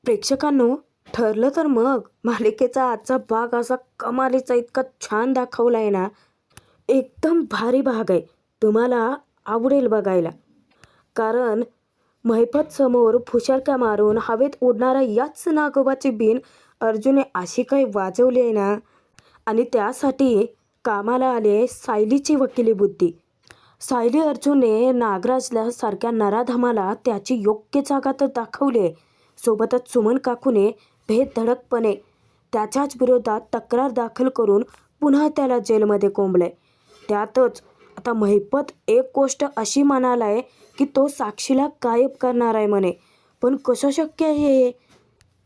प्रेक्षकांनो, ठरलं तर मग मालिकेचा आजचा भाग असा कमालीचा इतका छान दाखवलाय ना, एकदम भारी भाग आहे. तुम्हाला आवडेल बघायला. कारण महिपत समोर फुशारक्या मारून हवेत उडणारा याच नागोबाची बीन अर्जुनने अशी काही वाजवली आहे ना, आणि त्यासाठी कामाला आले सायलीची वकिली बुद्धी. सायली अर्जुनने नागराजला सारख्या नराधमाला त्याची योग्य जागा तर दाखवली आहे. सोबतच सुमन काकूने बेधडकपणे त्याच्याच विरोधात तक्रार दाखल करून पुन्हा त्याला जेलमध्ये कोंबले. त्यातच आता महिपत एक गोष्ट अशी म्हणालाय की तो साक्षीला गायब करणार आहे म्हणे. पण कसं शक्य आहे हे?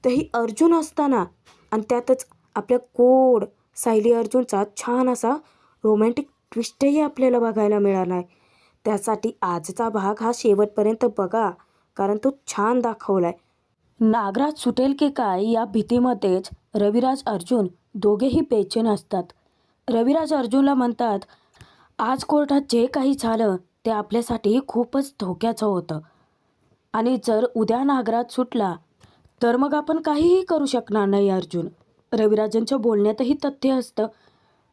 तेही अर्जुन असताना. आणि त्यातच आपल्या कोड सायली अर्जुनचा छान असा रोमॅन्टिक ट्विस्टही आपल्याला बघायला मिळाला आहे. त्यासाठी आजचा भाग हा शेवटपर्यंत बघा, कारण तो छान दाखवला आहे. नागराज सुटेल की काय या भीतीमध्येच रविराज अर्जुन दोघेही बेचैन असतात. रविराज अर्जुनला म्हणतात, आज कोर्टात जे काही झालं ते आपल्यासाठी खूपच धोक्याचं होतं. आणि जर उद्या नागराज सुटला तर मग आपण काहीही करू शकणार नाही अर्जुन. रविराजांच्या बोलण्यातही तथ्य असतं.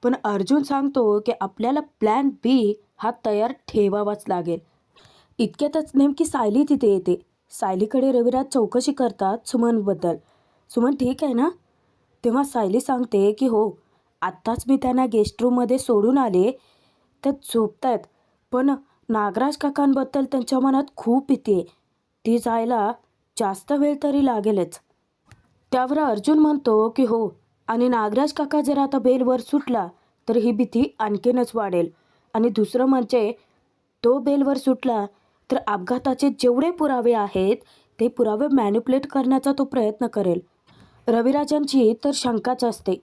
पण अर्जुन सांगतो की आपल्याला प्लॅन बी हा तयार ठेवावाच लागेल. इतक्यातच नेमकी सायली तिथे येते. सायलीकडे रविराज चौकशी करतात सुमनबद्दल. सुमन ठीक आहे ना? तेव्हा सायली सांगते की हो, आत्ताच मी त्यांना गेस्ट रूममध्ये सोडून आले. त्या झोपतायत. पण नागराज काकांबद्दल त्यांच्या मनात खूप भीती आहे. ती जायला जास्त वेळ तरी लागेलच. त्यावर अर्जुन म्हणतो की हो, आणि नागराज काका जर आता बेलवर सुटला तर ही भीती आणखीनच वाढेल. आणि दुसरं म्हणजे तो बेलवर सुटला तर अपघाताचे जेवढे पुरावे आहेत ते पुरावे मॅनिप्युलेट करण्याचा तो प्रयत्न करेल. रविराजांची तर शंकाच असते,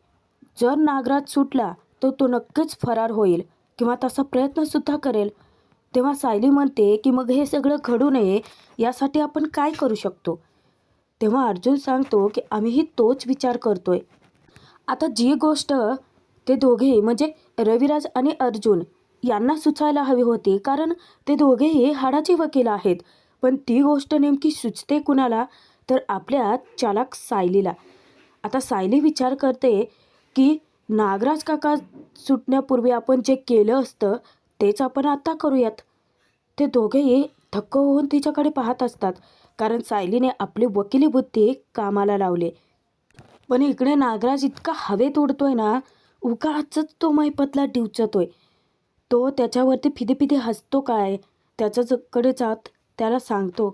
जर नागराज सुटला तर तो नक्कीच फरार होईल किंवा तसा प्रयत्नसुद्धा करेल. तेव्हा सायली म्हणते की मग हे सगळं घडू नये यासाठी आपण काय करू शकतो? तेव्हा अर्जुन सांगतो की आम्हीही तोच विचार करतोय. आता जी गोष्ट ते दोघे म्हणजे रविराज आणि अर्जुन यांना सुचायला हवी होती, कारण ते दोघेही हाडाचे वकील आहेत. पण ती गोष्ट नेमकी सुचते कुणाला? तर आपल्या चालाक सायलीला. आता सायली विचार करते की नागराज काका सुटण्यापूर्वी आपण जे केलं असतं तेच आपण आता करूयात. ते दोघेही थक्क होऊन तिच्याकडे पाहत असतात, कारण सायलीने आपली वकिली बुद्धी कामाला लावले. पण इकडे नागराज इतका हवेत उडतोय ना, उगाचच तो महिपतला डिवचतोय. तो त्याच्यावरती फिदे हसतो काय. त्याच्याकडे जात त्याला सांगतो,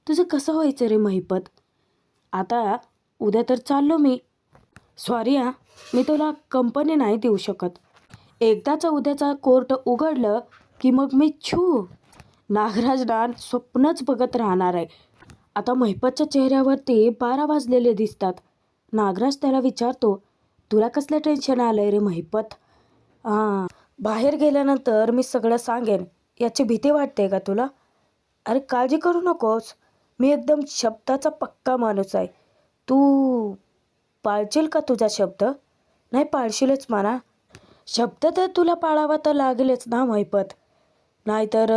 तुझं कसं व्हायचं रे महिपत? आता उद्या तर चाललो मी. सॉरी हां, मी तुला कंपनी नाही देऊ शकत. एकदाचं उद्याचा कोर्ट उघडलं की मग मी नागराज स्वप्नच बघत राहणार आहे. आता महिपतच्या चेहऱ्यावरती 12 वाजलेले दिसतात. नागराज त्याला विचारतो, तुला कसलं टेन्शन आलंय रे महिपत? हां, बाहेर गेल्यानंतर मी सगळं सांगेन याची भीती वाटते का तुला? अरे काळजी करू नकोस, मी एकदम शब्दाचा पक्का माणूस आहे. तू पाळशील का तुझा शब्द? नाही पाळशीलच म्हणा. शब्द तर तुला पाळावा तर लागेलच ना महिपत. नाहीतर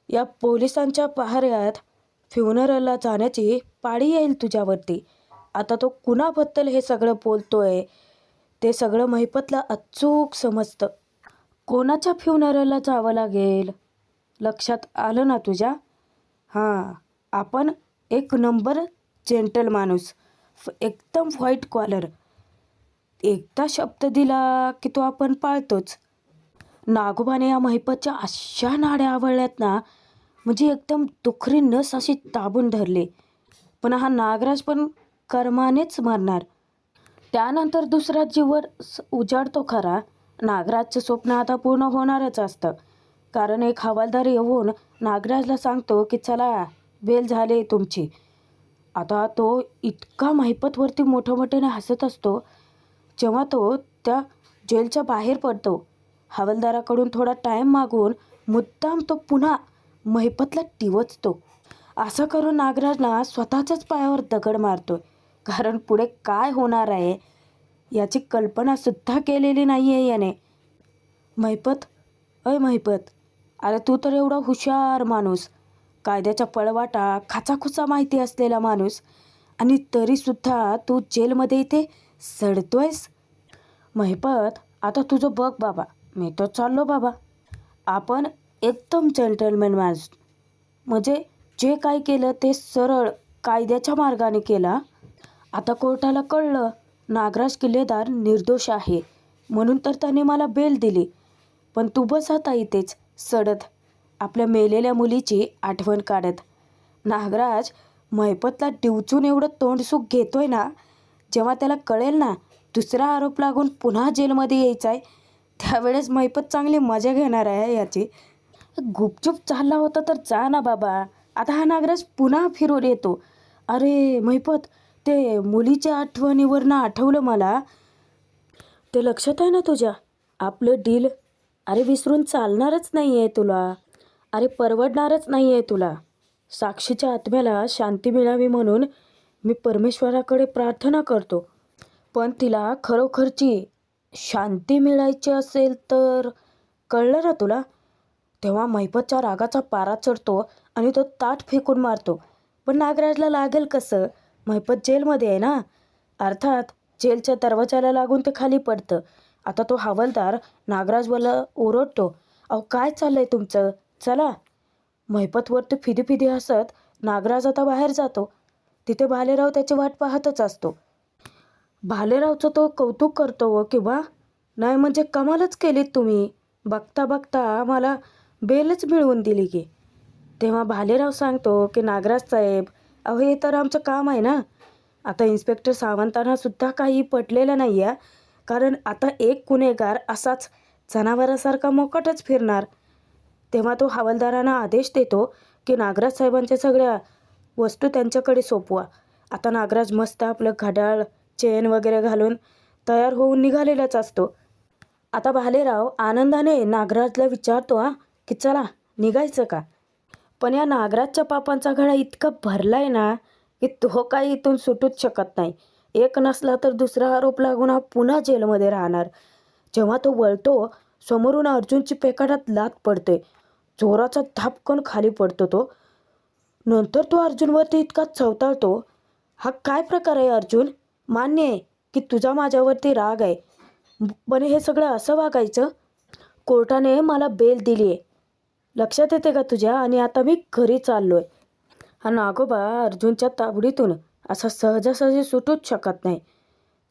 या पोलिसांच्या पहाऱ्यात फ्युनरलला जाण्याची पाळी येईल तुझ्यावरती. आता तो कुणाबद्दल हे सगळं बोलतोय ते सगळं महिपतला अचूक समजतं. कोणाच्या फ्युनरलला जावं लागेल? लक्षात आलं ना तुझ्या? हां, आपण एक नंबर जेंटल माणूस, एकदम व्हाईट कॉलर. एकदा शब्द दिला की तो आपण पाळतोच. नागोबाने या महिपतच्या अशा नाड्या आवळल्यात ना, म्हणजे एकदम दुखरी नस अशी दाबून धरली. पण हा नागराज पण कर्मानेच मरणार. त्यानंतर दुसऱ्या जीवर उजाडतो खरा. नागराजचं स्वप्न आता पूर्ण होणारच असतं, कारण एक हवालदार येऊन नागराजला सांगतो की चला बेल झाली तुमची. आता तो इतका महिपतवरती मोठमोठ्याने हसत असतो. जेव्हा तो त्या जेलच्या बाहेर पडतो, हवालदाराकडून थोडा टाईम मागून मुद्दाम तो पुन्हा महिपतला टिवचतो. असं करून नागराजला स्वतःच्याच पायावर दगड मारतो, कारण पुढे काय होणार आहे याची कल्पनासुद्धा केलेली नाही आहे याने. महिपत, अय महिपत, अरे तू तर एवढा हुशार माणूस, कायद्याच्या पळवाटा खाचाखुचा माहिती असलेला माणूस, आणि तरीसुद्धा तू जेलमध्ये इथे सडतोयस. महिपत, आता तुझं बघ बाबा, मी तर चाललो बाबा. आपण एकदम जेंटलमॅन माणूस, म्हणजे जे काय केलं ते सरळ कायद्याच्या मार्गाने केला. आता कोर्टाला कळलं नागराज किल्लेदार निर्दोष आहे, म्हणून तर त्याने मला बेल दिली. पण तू बस आता इथेच सडत, आपल्या मेलेल्या मुलीची आठवण काढत. नागराज महिपतला डिवचून एवढं तोंडसुख घेतोय ना, जेव्हा त्याला कळेल ना दुसरा आरोप लागून पुन्हा जेलमध्ये यायचा आहे, त्यावेळेस महिपत चांगली मजा घेणार आहे याची. गुपचूप चालला होता तर जा ना बाबा, आता हा नागराज पुन्हा फिरून येतो. अरे महिपत, ते मुलीच्या आठवणीवरनं आठवलं मला. ते लक्षात आहे ना तुझ्या आपलं डील? अरे विसरून चालणारच नाही आहे तुला. अरे परवडणारच नाही आहे तुला. साक्षीच्या आत्म्याला शांती मिळावी म्हणून मी परमेश्वराकडे प्रार्थना करतो. पण तिला खरोखरची शांती मिळायची असेल तर, कळलं ना तुला? तेव्हा महिपतच्या रागाचा पारा चढतो आणि तो ताट फेकून मारतो. पण नागराजला लागेल कसं? महिपत जेलमध्ये आहे ना. अर्थात जेलच्या दरवाजाला लागून ते खाली पडतं. आता तो हवालदार नागराजवाला ओरडतो, अहो काय चाललंय तुमचं, चला. महिपतवरती फिदी फिदी हसत नागराज आता बाहेर जातो. तिथे भालेराव त्याची वाट पाहतच असतो. भालेरावचं तो कौतुक करतो व किंवा नाही म्हणजे कमालच केलीत तुम्ही, बघता बघता मला बेलच मिळवून दिली की. तेव्हा भालेराव सांगतो की नागराज साहेब, अहो हे तर आमचं काम आहे ना. आता इन्स्पेक्टर सावंतांना सुद्धा काही पटलेलं नाही आहे, कारण आता एक गुन्हेगार असाच जनावरासारखा मोकाटच फिरणार. तेव्हा तो हवालदारांना आदेश देतो की नागराज साहेबांच्या सगळ्या वस्तू त्यांच्याकडे सोपवा. आता नागराज मस्त आपलं घड्याळ चेन वगैरे घालून तयार होऊन निघालेलाच असतो. आता भालेराव आनंदाने नागराजला विचारतो की चला निघायचं का. पण या नागराजच्या पापांचा घडा इतका भरलाय ना की तो काही इथून सुटूच शकत नाही. एक नसला तर दुसरा आरोप लागून हा पुन्हा जेलमध्ये राहणार. जेव्हा तो वळतो, समोरून अर्जुनची पेकाडात लात पडते. जोराचा धापकन खाली पडतो तो. नंतर तो अर्जुनवरती इतका चवताळतो, हा काय प्रकार आहे अर्जुन? मान्य आहे की तुझा माझ्यावरती राग आहे, पण हे सगळं असं वागायचं? कोर्टाने मला बेल दिली आहे, लक्षात येते का तुझ्या? आणि आता मी घरी चाललो आहे. हा नागोबा अर्जुनच्या तावडीतून असा सहजासहजी सुटूच शकत नाही.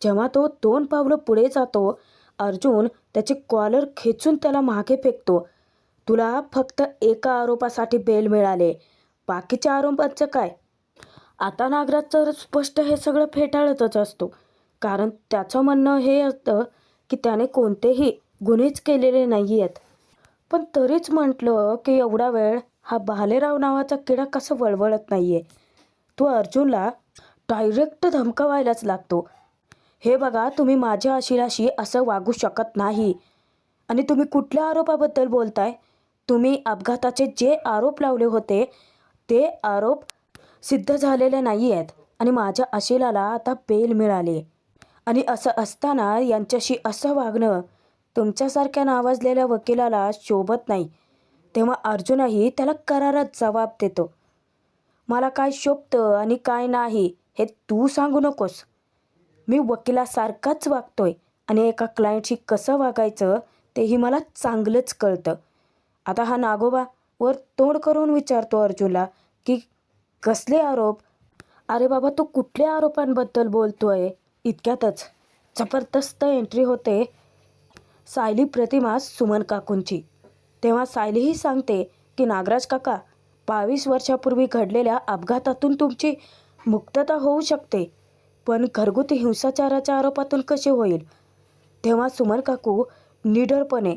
जेव्हा तो 2 पावलं पुढे जातो, अर्जुन त्याची कॉलर खेचून त्याला मागे फेकतो. तुला फक्त एका आरोपासाठी बेल मिळाले, बाकीच्या आरोपांचं काय? आता नागराज तर स्पष्ट हे सगळं फेटाळतच असतो, कारण त्याचं म्हणणं हे असतं की त्याने कोणतेही गुन्हेच केलेले नाही आहेत. पण तरीच म्हटलं की एवढा वेळ हा भालेराव नावाचा किडा कसं वळवळत नाही आहे. तो अर्जुनला डायरेक्ट धमकावायलाच लागतो. हे बघा, तुम्ही माझ्या आशिलाशी असं वागू शकत नाही. आणि तुम्ही कुठल्या आरोपाबद्दल बोलताय? तुम्ही अपघाताचे जे आरोप लावले होते ते आरोप सिद्ध झालेले नाही आहेत आणि माझ्या आशिलाला आता बेल मिळाली. आणि असं असताना यांच्याशी असं वागणं तुमच्यासारख्या नावाजलेल्या वकिलाला शोभत नाही. तेव्हा अर्जुनही त्याला करारात जबाब देतो, मला काय शोभतं आणि काय नाही हे तू सांगू नकोस. मी वकिलासारखाच वागतोय आणि एका क्लायंटशी कसं वागायचं तेही मला चांगलंच कळतं. आता हा नागोबा वर तोंड करून विचारतो अर्जुनला की कसले आरोप? अरे बाबा, तू कुठल्या आरोपांबद्दल बोलतोय? इतक्यातच जबरदस्त एंट्री होते सायली प्रतिमा सुमन काकूंची. तेव्हा सायलीही सांगते की नागराज काका, 22 वर्षापूर्वी घडलेल्या अपघातातून तुमची मुक्तता होऊ शकते, पण घरगुती हिंसाचाराच्या आरोपातून कशी होईल? तेव्हा सुमन काकू निडरपणे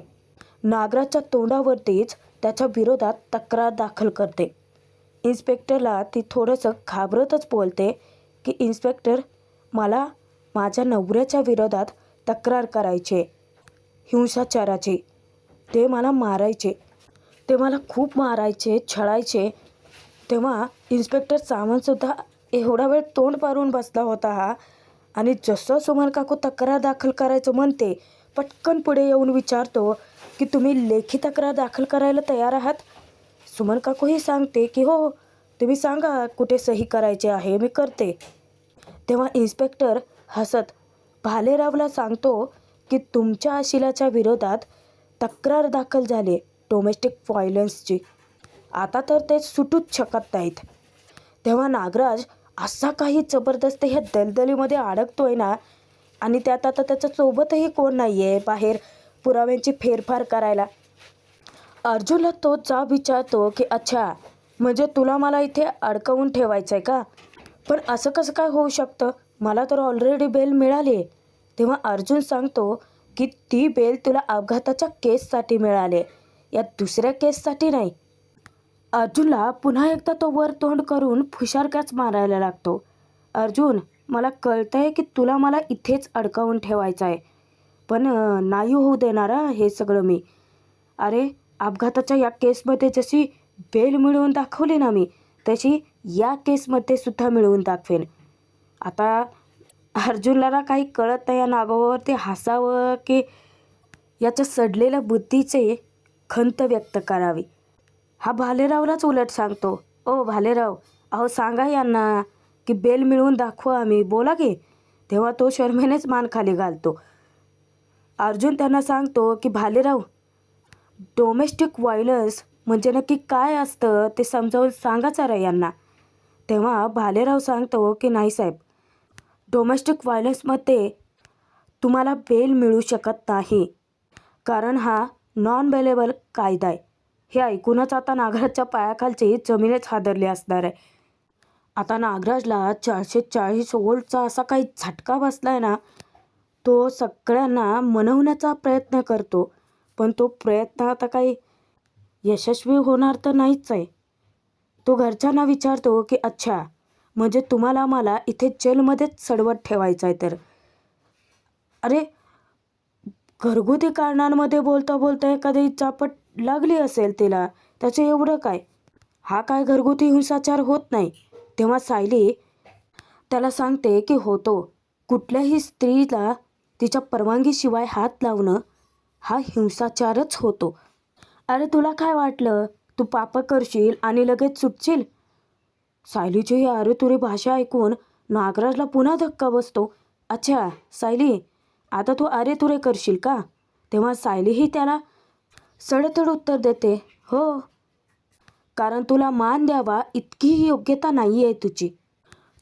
नागराजच्या तोंडावरतीच त्याच्या विरोधात तक्रार दाखल करते. इन्स्पेक्टरला ती थोडंसं घाबरतच बोलते की इन्स्पेक्टर, मला माझ्या नवऱ्याच्या विरोधात तक्रार करायची, हिंसाचाराची. ते मला मारायचे, ते मला खूप मारायचे, छळायचे. तेव्हा इन्स्पेक्टर सावंतसुद्धा एवढा वेळ तोंड पारून बसला होता हा. आणि जसं सुमन काकू तक्रार दाखल करायचं म्हणते, पटकन पुढे येऊन विचारतो की तुम्ही लेखी तक्रार दाखल करायला तयार आहात? सुमन काकूही सांगते की हो, तुम्ही सांगा कुठे सही करायची आहे, मी करते. तेव्हा इन्स्पेक्टर हसत भालेरावला सांगतो की तुमच्या अशिलाच्या विरोधात तक्रार दाखल झाली डोमेस्टिक व्हायलन्सची. आता तर ते सुटूच शकत नाहीत. तेव्हा नागराज असा काही जबरदस्त ह्या दलदलीमध्ये अडकतोय ना, आणि त्यात आता त्याच्यासोबतही कोण नाही आहे बाहेर पुराव्यांची फेरफार करायला. अर्जुनला तो जाब विचारतो की अच्छा, म्हणजे तुला मला इथे अडकवून ठेवायचं आहे का? पण असं कसं काय होऊ शकतं? मला तर ऑलरेडी बेल मिळाली आहे. तेव्हा अर्जुन सांगतो की ती बेल तुला अपघाताच्या केससाठी मिळाली, या दुसऱ्या केससाठी नाही. अर्जुनला पुन्हा एकदा तो वर तोंड करून फुशारक्याच मारायला लागतो. अर्जुन, मला कळतंय की तुला मला इथेच अडकवून ठेवायचं आहे, पण नाही होऊ देणार हे सगळं मी. अरे, अपघाताच्या या केसमध्ये जशी बेल मिळवून दाखवली ना मी, तशी या केसमध्ये सुद्धा मिळवून दाखवेन. आता अर्जुनला काही कळत नाही या नागावरती हसावं की याच्या सडलेल्या बुद्धीचे खंत व्यक्त करावी. हा भालेरावलाच उलट सांगतो, ओ भालेराव, अहो सांगा यांना की बेल मिळवून दाखवा आम्ही, बोला की. तेव्हा तो शर्मेनेच मान खाली घालतो. अर्जुन त्यांना सांगतो की भालेराव, डोमेस्टिक व्हायलन्स म्हणजे नक्की काय असतं ते समजावून सांगा जरा यांना. तेव्हा भालेराव सांगतो की नाही साहेब, डोमेस्टिक व्हायलन्समध्ये तुम्हाला बेल मिळू शकत नाही, कारण हा नॉन बेलेबल कायदा आहे. हे ऐकूनच आता नागराजच्या पायाखालची जमीनच हादरली असणार आहे. आता नागराजला 440 वोल्टचा असा काही झटका बसलाय ना, तो सगळ्यांना मनवण्याचा प्रयत्न करतो, पण तो प्रयत्न आता काही यशस्वी होणार तर नाहीच आहे. तो घरच्यांना विचारतो की अच्छा, म्हणजे तुम्हाला मला इथे जेलमध्येच सडवत ठेवायचं आहे तर. अरे, घरगुती कारणांमध्ये बोलता बोलता एखादी चापट लागली असेल तिला, त्याचं एवढं काय? हा काय घरगुती हिंसाचार होत नाही. तेव्हा सायली त्याला सांगते की होतो. कुठल्याही स्त्रीला तिच्या परवानगीशिवाय हात लावणं हा हिंसाचारच होतो. अरे, तुला काय वाटलं तू पाप करशील आणि लगेच सुटशील? सायलीची ही अरेतुरी भाषा ऐकून नागराजला पुन्हा धक्का बसतो. अच्छा सायली, आता तू अरेतुरे करशील का? तेव्हा सायलीही त्याला सडेतोड उत्तर देते, हो, कारण तुला मान द्यावा इतकीही योग्यता नाही आहे तुझी.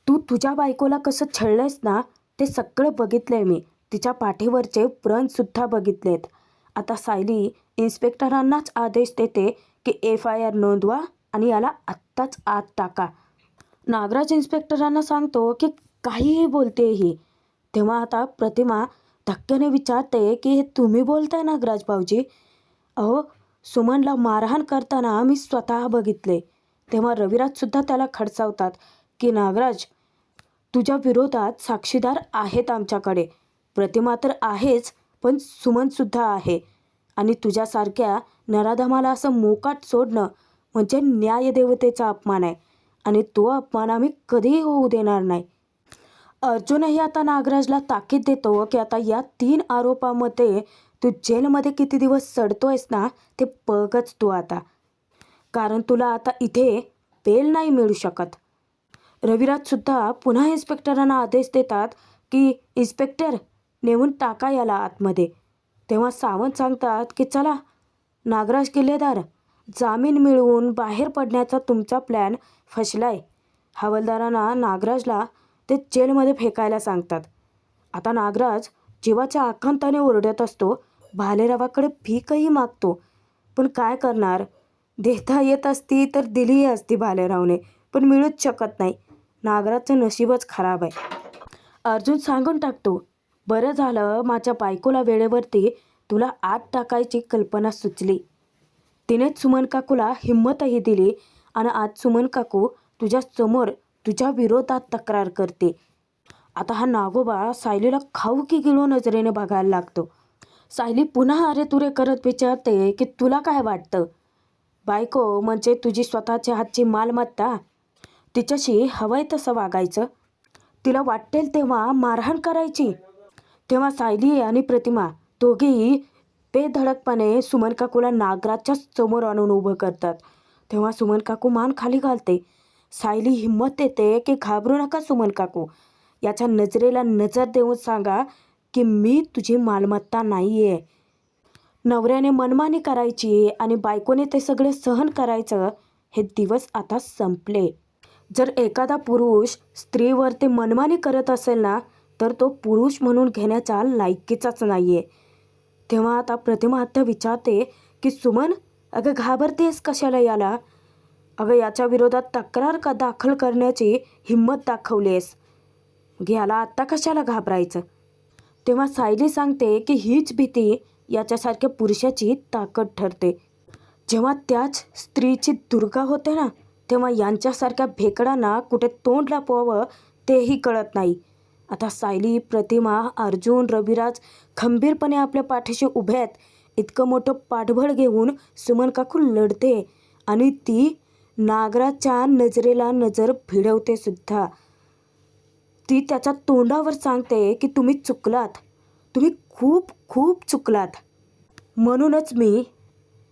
तू तुझ्या बायकोला कसं छळलंयस ना, ते सगळं बघितलंय मी. तिच्या पाठीवरचे व्रणसुद्धा बघितलेत. आता सायली इन्स्पेक्टरांनाच आदेश देते की FIR नोंदवा आणि याला आत्ताच आत टाका. नागराज इन्स्पेक्टरांना सांगतो की काहीही बोलते ही. तेव्हा आता प्रतिमा धक्क्याने विचारते की हे तुम्ही बोलताय नागराज भाऊजी? अहो, सुमनला मारहाण करताना मी स्वतः बघितले. तेव्हा रविराजसुद्धा त्याला खडसावतात की नागराज, तुझ्या विरोधात साक्षीदार आहेत आमच्याकडे. प्रतिमा तर आहेच, पण सुमनसुद्धा आहे. आणि तुझ्यासारख्या नराधमाला असं मोकाट सोडणं म्हणजे न्यायदेवतेचा अपमान आहे, आणि तो अपमान आम्ही कधीही होऊ देणार नाही. अर्जुनही आता नागराजला ताकीद देतो की आता या 3 आरोपामध्ये तू जेलमध्ये किती दिवस सडतोयस ना, ते बघच तू आता, कारण तुला आता इथे बेल नाही मिळू शकत. रविराजसुद्धा पुन्हा इन्स्पेक्टरांना आदेश देतात की इन्स्पेक्टर, नेऊन टाका याला आतमध्ये. तेव्हा सावंत सांगतात की चला नागराज किल्लेदार, जामीन मिळवून बाहेर पडण्याचा तुमचा प्लॅन फसलाय. हवालदारांना नागराजला ते जेलमध्ये फेकायला सांगतात. आता नागराज जीवाच्या आकांताने ओरडत असतो. भालेरावाकडे भीकही मागतो, पण काय करणार, देता येत असती तर दिलीही असती भालेरावने, पण मिळूच शकत नाही. नागराजचं नशीबच खराब आहे. अर्जुन सांगून टाकतो, बरं झालं माझ्या बायकोला वेळेवरती तुला आत टाकायची कल्पना सुचली. तिनेच सुमन काकूला हिंमतही दिली, आणि आज सुमन काकू तुझ्या समोर तुझ्या विरोधात तक्रार करते. आता हा नागोबा सायलीला खाऊ की गिळू नजरेने बघायला लागतो. सायली पुन्हा अरेतुरे करत विचारते की तुला काय वाटतं, बायको म्हणजे तुझी स्वतःच्या हातची मालमत्ता, तिच्याशी हवंय तसं वागायचं, तिला वाटेल तेव्हा मारहाण करायची. तेव्हा सायली आणि प्रतिमा दोघेही बेधडकपणे सुमन काकूला नागराजच्या समोर आणून उभं करतात. तेव्हा सुमन काकू मान खाली घालते. सायली हिंमत देते की घाबरू नका सुमन काकू, याच्या नजरेला नजर देऊन सांगा की मी तुझी मालमत्ता नाही आहे. नवऱ्याने मनमानी करायची आणि बायकोने ते सगळे सहन करायचं, हे दिवस आता संपले. जर एखादा पुरुष स्त्रीवर ते मनमानी करत असेल ना, तर तो पुरुष म्हणून घेण्याच्या लायकीचाच नाही आहे. तेव्हा आता प्रतिमा आत्या विचारते की सुमन, अगं घाबरतेस कशाला याला? अगं याच्या विरोधात तक्रार का दाखल करण्याची हिंमत दाखवलीस, मग याला आत्ता कशाला घाबरायचं? तेव्हा सायली सांगते की हीच भीती याच्यासारख्या पुरुषाची ताकद ठरते. जेव्हा त्याच स्त्रीची दुर्गा होते ना, तेव्हा यांच्यासारख्या भेकडांना कुठे तोंड लपवावं तेही कळत नाही. आता सायली, प्रतिमा, अर्जुन, रविराज खंबीरपणे आपल्या पाठीशी उभे आहेत. इतकं मोठं पाठबळ घेऊन सुमन काकू लढते आणि ती नागराच्या नजरेला नजर भिडवते सुद्धा. ती त्याच्या तोंडावर सांगते की तुम्ही चुकलात, तुम्ही खूप खूप चुकलात. म्हणूनच मी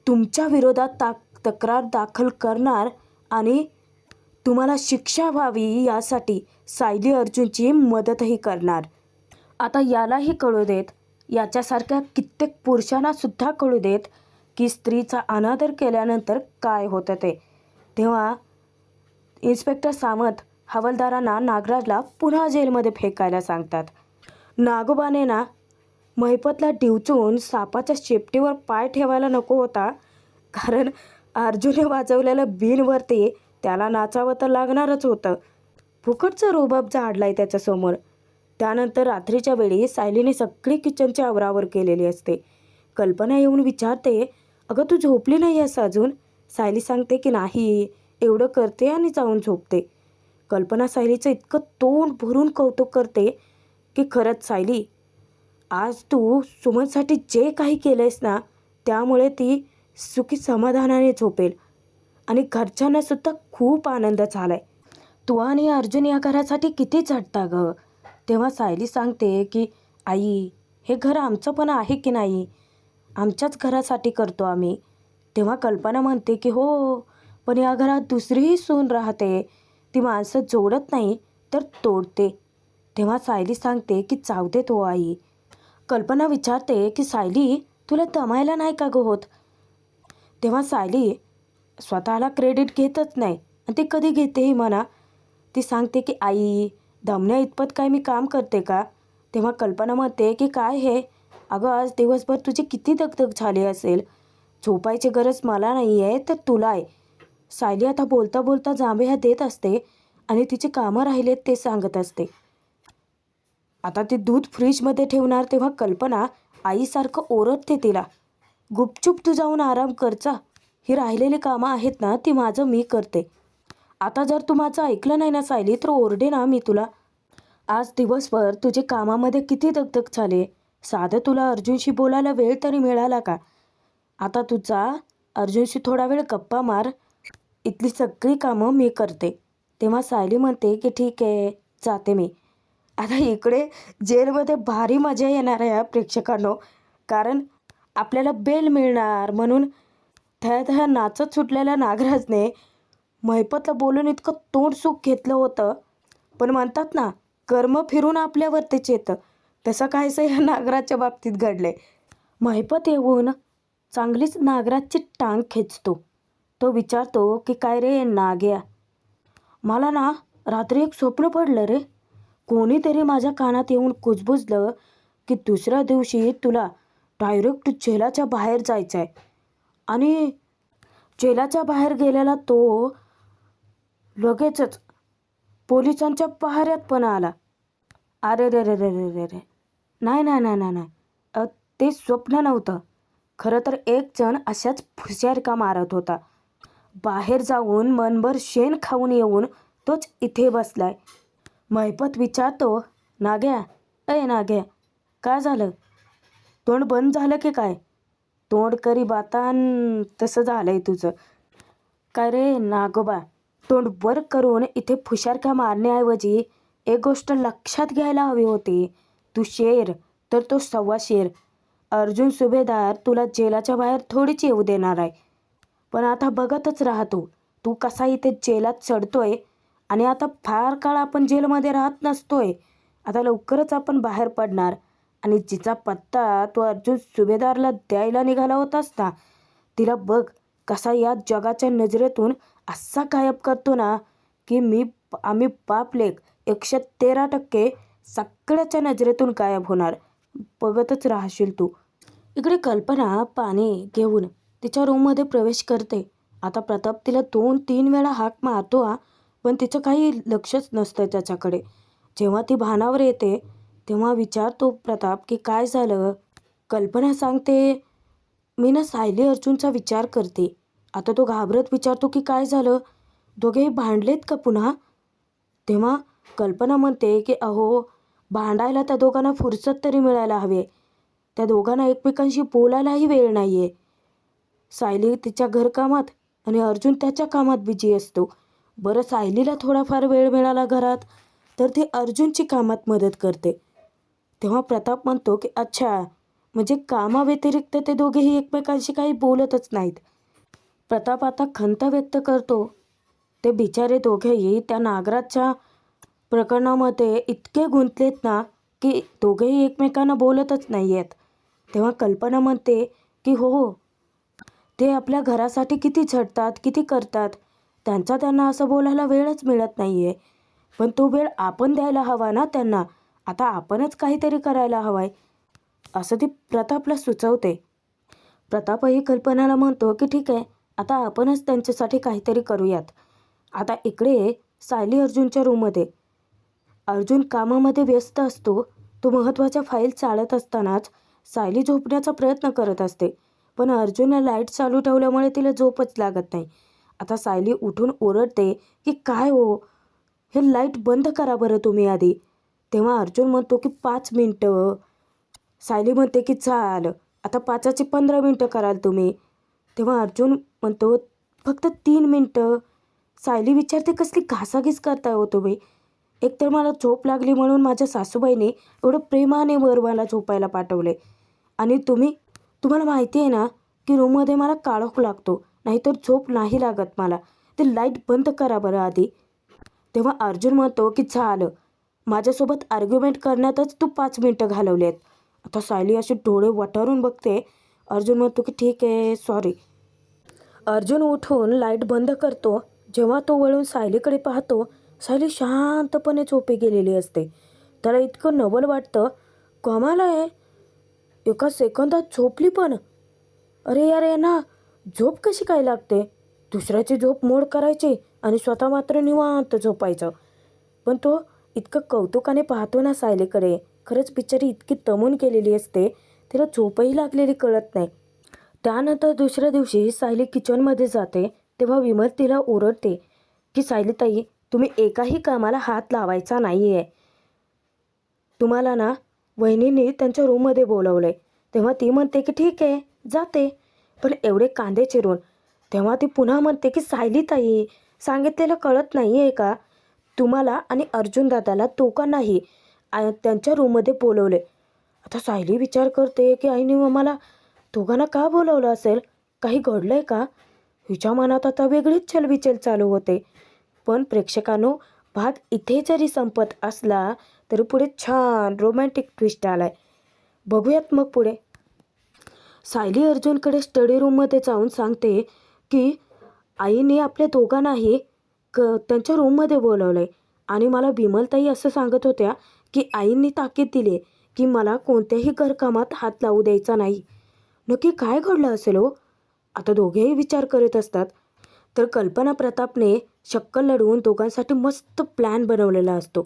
तुमच्या विरोधात तक्रार दाखल करणार आणि तुम्हाला शिक्षा व्हावी यासाठी सायली अर्जुनची मदतही करणार. आता यालाही कळू देत, याच्यासारख्या कित्येक पुरुषांना सुद्धा कळू देत की स्त्रीचा अनादर केल्यानंतर काय होतं ते. तेव्हा इन्स्पेक्टर सावंत हवालदारांना नागराजला पुन्हा जेलमध्ये फेकायला सांगतात. नागोबाने ना महिपतला डिवचून सापाच्या शेपटीवर पाय ठेवायला नको होता, कारण अर्जुनने वाजवलेलं बिनवरती त्याला नाचावं तर लागणारच होतं. फुकटचा रोबाब झाडलाय त्याच्यासमोर. त्यानंतर रात्रीच्या वेळी सायलीने सगळी किचनची आवरावर केलेली असते. कल्पना येऊन विचारते, अगं तू झोपली नाही आहेस अजून? सायली सांगते की नाही, एवढं करते आणि जाऊन झोपते. कल्पना सायलीचं इतकं तोंड भरून कौतुक करते की खरंच सायली, आज तू सुमनसाठी जे काही केलं आहेस ना, त्यामुळे ती सुखी समाधानाने झोपेल आणि घरच्यांनासुद्धा खूप आनंद झाला आहे. तू आणि अर्जुन या घरासाठी किती झटता गं? तेव्हा सायली सांगते की आई, हे घर आमचं पण आहे की नाही, आमच्याच घरासाठी करतो आम्ही. तेव्हा कल्पना म्हणते की हो, पण या घरात दुसरीही सून राहते, ती माणसं जोडत नाही तर तोडते. तेव्हा सायली सांगते की जाऊ दे तो आई. कल्पना विचारते की सायली, तुला दमायला नाही का गं होत? तेव्हा सायली स्वतःला क्रेडिट घेतच नाही आणि ती कधी घेतेही म्हणा. ती सांगते की आई, दमण्या इतपत काय मी काम करते का? तेव्हा कल्पना म्हणते की काय हे, अगं आज दिवसभर तुझी किती दगदग झाली असेल, झोपायची गरज मला नाही आहे तर तुला आहे. सायली आता बोलता बोलता जांभया देत असते आणि तिची कामं राहिलेत ते सांगत असते. आता ती दूध फ्रीजमध्ये ठेवणार तेव्हा कल्पना आईसारखं ओरडते तिला, गुपचूप तू जाऊन आराम करचा, ही राहिलेली कामं आहेत ना ती माझं मी करते. आता जर तू माझं ऐकलं नाही ना सायली, तर ओरडे ना मी तुला. आज दिवसभर तुझे कामामध्ये किती दगदग झाले, साधं तुला अर्जुनशी बोलायला वेळ तरी मिळाला का? आता तुझा अर्जुनशी थोडा वेळ गप्पा मार, इथली सगळी कामं मी करते. तेव्हा सायली म्हणते की ठीक आहे, जाते मी. आता इकडे जेलमध्ये भारी मजा येणार आहे या प्रेक्षकांनो, कारण आपल्याला बेल मिळणार. म्हणून थया नाचत सुटलेल्या नागराजने महिपतला बोलून इतकं तोंडसुख घेतलं होतं, पण म्हणतात ना कर्म फिरून आपल्यावरतीच येतं, तसं काहीसं या नागराजच्या बाबतीत घडले. महिपत येऊन चांगलीच नागराजची टांग खेचतो. तो विचारतो की काय रे नाग्या, मला ना रात्री एक स्वप्न पडलं रे. कोणीतरी माझ्या कानात येऊन कुजबुजलं की दुसऱ्या दिवशी तुला डायरेक्ट जेलाच्या बाहेर जायचं आहे. आणि जेलाच्या बाहेर गेलेला तो लगेचच पोलिसांच्या पहाऱ्यात पण आला. अरे रे रे रे रे रे रे, नाही नाही नाही नाही नाही, ते स्वप्न नव्हतं. खरं तर एक जण अशाच फुसयारका मारत होता. बाहेर जाऊन मनभर शेण खाऊन येऊन तोच इथे बसलाय. महिपत विचारतो, नाग्या, अय नाग्या, काय झालं? तोंड बंद झालं की काय? तोंड करी बातान तसं झालंय तुझं. काय रे नागोबा, तोंड वर करून इथे फुशारक्या मारण्याऐवजी एक गोष्ट लक्षात घ्यायला हवी होती. तू शेर तर तो सव्वा शेर. अर्जुन सुभेदार तुला जेलाच्या बाहेर थोडीच येऊ देणार आहे. पण आता बघतच राहतो तू कसा इथे जेलात चढतोय आणि आता फार काळ आपण जेलमध्ये राहत नसतोय. आता लवकरच आपण बाहेर पडणार आणि जिचा पत्ता तो अर्जुन सुभेदारला द्यायला निघाला होतास ना, तिला बघ कसा या जगाच्या नजरेतून असा गायब करतो ना की आम्ही बाप लेक 113% सगळ्याच्या नजरेतून गायब होणार. बघतच राहशील तू. इकडे कल्पना पाणी घेऊन तिच्या रूममध्ये प्रवेश करते. आता प्रताप तिला 2-3 वेळा हाक मारतो पण तिचं काही लक्षच नसतं त्याच्याकडे. जेव्हा ती भानावर येते तेव्हा विचारतो प्रताप की काय झालं. कल्पना सांगते, मी ना सायली अर्जुनचा विचार करते. आता तो घाबरत विचारतो की काय झालं, दोघेही भांडलेत का पुन्हा. तेव्हा कल्पना म्हणते की अहो, भांडायला त्या दोघांना फुरसत तरी मिळायला हवे. त्या दोघांना एकमेकांशी बोलायलाही वेळ नाही आहे. सायली तिच्या घरकामात आणि अर्जुन त्याच्या कामात बिझी असतो. बरं, सायलीला थोडाफार वेळ मिळाला घरात तर ती अर्जुनची कामात मदत करते. तेव्हा प्रताप म्हणतो की अच्छा, म्हणजे कामाव्यतिरिक्त ते दोघेही एकमेकांशी काही बोलतच नाहीत. प्रताप आता खंत व्यक्त करतो. ते बिचारे दोघेही त्या नागराजच्या प्रकरणामध्ये इतके गुंतलेत ना की दोघेही एकमेकांना बोलतच नाही आहेत. तेव्हा कल्पना म्हणते की हो, ते आपल्या घरासाठी किती झटतात, किती करतात, त्यांना असं बोलायला वेळच मिळत नाही आहे. पण तो वेळ आपण द्यायला हवा ना त्यांना. आता आपणच काहीतरी करायला हवं आहे असं ती प्रतापला सुचवते. प्रतापही कल्पनाला म्हणतो की ठीक आहे, आता आपणच त्यांच्यासाठी काहीतरी करूयात. आता इकडे सायली अर्जुनच्या रूममध्ये. अर्जुन कामामध्ये व्यस्त असतो. तो महत्त्वाच्या फाईल चालत असतानाच सायली झोपण्याचा प्रयत्न करत असते. पण अर्जुनने लाईट चालू ठेवल्यामुळे तिला झोपच लागत नाही. आता सायली उठून ओरडते की काय हो, हे लाईट बंद करा बरं तुम्ही आधी. तेव्हा अर्जुन म्हणतो की 5 मिनटं. सायली म्हणते की चाल, आता 5ची 15 मिनटं कराल तुम्ही. तेव्हा अर्जुन म्हणतो फक्त 3 मिनटं. सायली विचारते कसली घासाघीस करताय हो तुम्ही. एकतर मला झोप लागली म्हणून माझ्या सासूबाईने एवढं प्रेमाने वर मला झोपायला पाठवले आणि तुम्हाला माहिती आहे ना की रूममध्ये मला काळोख लागतो, नाहीतर झोप नाही लागत मला. ते लाईट बंद करा बरं आधी. तेव्हा अर्जुन म्हणतो की झालं, माझ्यासोबत आर्ग्युमेंट करण्यातच तू 5 मिनटं घालवली आहेत. आता सायली अशी डोळे वटारून बघते. अर्जुन म्हणतो की ठीक आहे, सॉरी. अर्जुन उठून लाईट बंद करतो. जेव्हा तो वळून सायलीकडे पाहतो, सायली शांतपणे झोपी गेलेली असते. त्याला इतकं नवल वाटतं, कमाल आहे, एका सेकंदात झोपली पण. अरे यार, ना झोप कशी काय लागते. दुसऱ्याची झोप मोड करायची आणि स्वतः मात्र निवांत झोपायचं. पण तो इतकं कौतुकाने पाहतो ना सायलीकडे. खरंच बिचारी इतकी दमून गेलेली असते, तिला झोपही लागलेली कळत नाही. त्यानंतर दुसऱ्या दिवशी सायली किचनमध्ये जाते. तेव्हा विमल तिला ओरडते की सायलीताई, तुम्ही एकाही कामाला हात लावायचा नाही आहे. तुम्हाला ना वहिनींनी त्यांच्या रूममध्ये बोलवलं आहे. तेव्हा ती म्हणते की ठीक आहे, जाते. पण एवढे कांदे चिरून. तेव्हा ती पुन्हा म्हणते की सायलीताई, सांगितलेलं कळत नाही आहे का, तुम्हाला आणि अर्जुन दादाला दोघांनाही त्यांच्या रूममध्ये बोलवले. आता सायली विचार करते की आईने मला दोघांना का बोलवलं असेल, काही घडलं आहे का. हिच्या मनात आता वेगळीच चलबिचल चालू होते. पण प्रेक्षकांनो, भाग इथे जरी संपत असला तरी पुढे छान रोमॅन्टिक ट्विस्ट आलाय. बघूयात मग पुढे. सायली अर्जुनकडे स्टडी रूममध्ये जाऊन सांगते की आईने आपल्या दोघांनाही त्यांच्या रूममध्ये बोलवलं आहे आणि मला विमलताई असं सांगत होत्या की आईंनी ताकीद दिली की मला कोणत्याही घरकामात हात लावू द्यायचा नाही. नक्की काय घडलं असेल हो. आता दोघेही विचार करत असतात. तर कल्पना प्रतापने शक्कल लढवून दोघांसाठी मस्त प्लॅन बनवलेला असतो.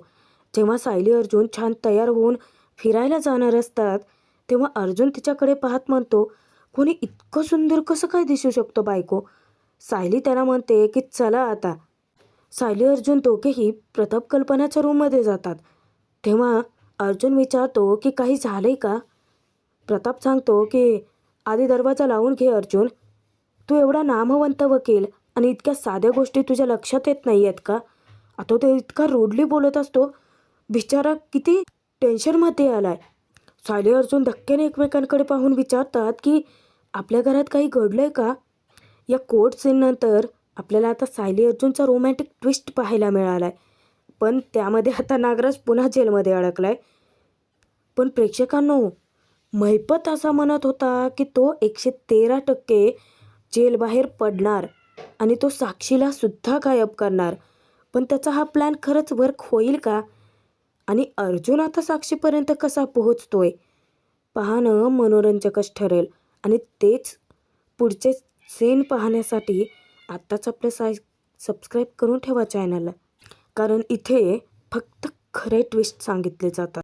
जेव्हा सायली अर्जुन छान तयार होऊन फिरायला जाणार असतात तेव्हा अर्जुन तिच्याकडे पाहत म्हणतो, कोणी इतकं सुंदर कसं काय दिसू शकतो बायको. सायली त्याला म्हणते की चला आता. सायली अर्जुन दोघेही प्रताप कल्पनाच्या रूममध्ये जातात. तेव्हा अर्जुन विचारतो की काही झालंय का. प्रताप सांगतो की आधी दरवाजा लावून घे अर्जुन. तू एवढा नामवंत वकील आणि इतक्या साध्या गोष्टी तुझ्या लक्षात येत नाही आहेत का. आता तो इतका रोडली बोलत असतो, बिचारा किती टेन्शनमध्ये आलाय. सायली अर्जुन धक्क्याने एकमेकांकडे पाहून विचारतात की आपल्या घरात काही घडलंय का. या कोर्ट सीननंतर आपल्याला आता सायली अर्जुनचा रोमॅन्टिक ट्विस्ट पाहायला मिळाला आहे. पण त्यामध्ये आता नागराज पुन्हा जेलमध्ये अडकलाय. पण प्रेक्षकांनो, महिपत असा म्हणत होता की तो 113% जेलबाहेर पडणार आणि तो साक्षीला सुद्धा गायब करणार. पण त्याचा हा प्लॅन खरंच वर्क होईल का? आणि अर्जुन आता साक्षीपर्यंत कसा पोहोचतोय पाहणं मनोरंजकच ठरेल. आणि तेच पुढचे सीन पाहण्यासाठी आत्ताच आपलं सबस्क्राईब करून ठेवा चॅनलला, कारण इथे फक्त खरे ट्विस्ट सांगितले जातात.